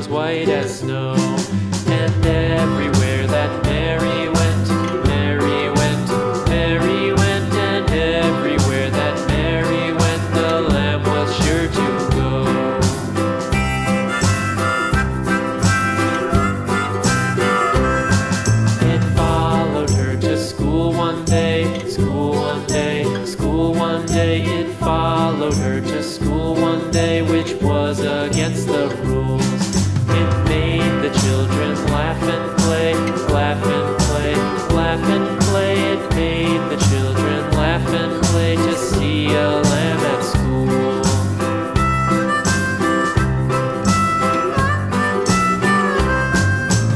white as snow. And everywhere that Mary went, Mary went, Mary went, and everywhere that Mary went, the lamb was sure to go. It followed her to school one day, school one day, school one day. It followed her to school one day, which was against the rules. It made the children laugh and play, laugh and play, laugh and play. It made the children laugh and play to see a lamb at school.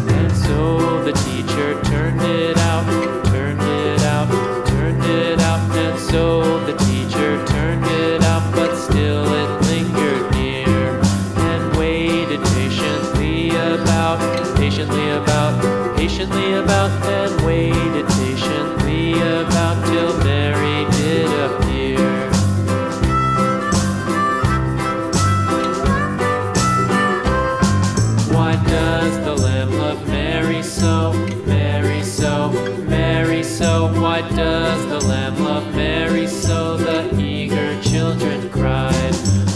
And so the teacher turned it out, turned it out, turned it out. And so the teacher turned it out, but still it lingered near and waited patiently about, and waited patiently about till Mary did appear. Why does the lamb love Mary so, Mary so, Mary so? Why does the lamb love Mary so? The eager children cried.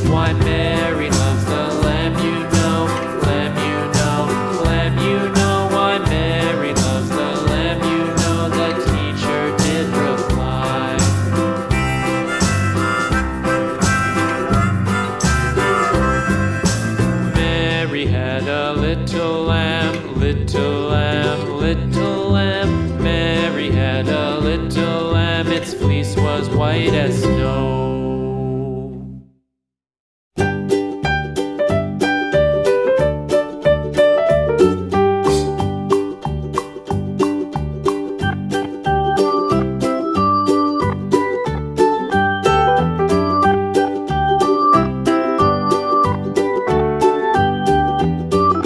Why Mary loves the lamb, you know, lamb, you know, lamb, you know. Why Mary loves the lamb, you know, the teacher did reply. Mary had a little lamb, little lamb, little lamb. Mary had a little lamb, its fleece was white as snow.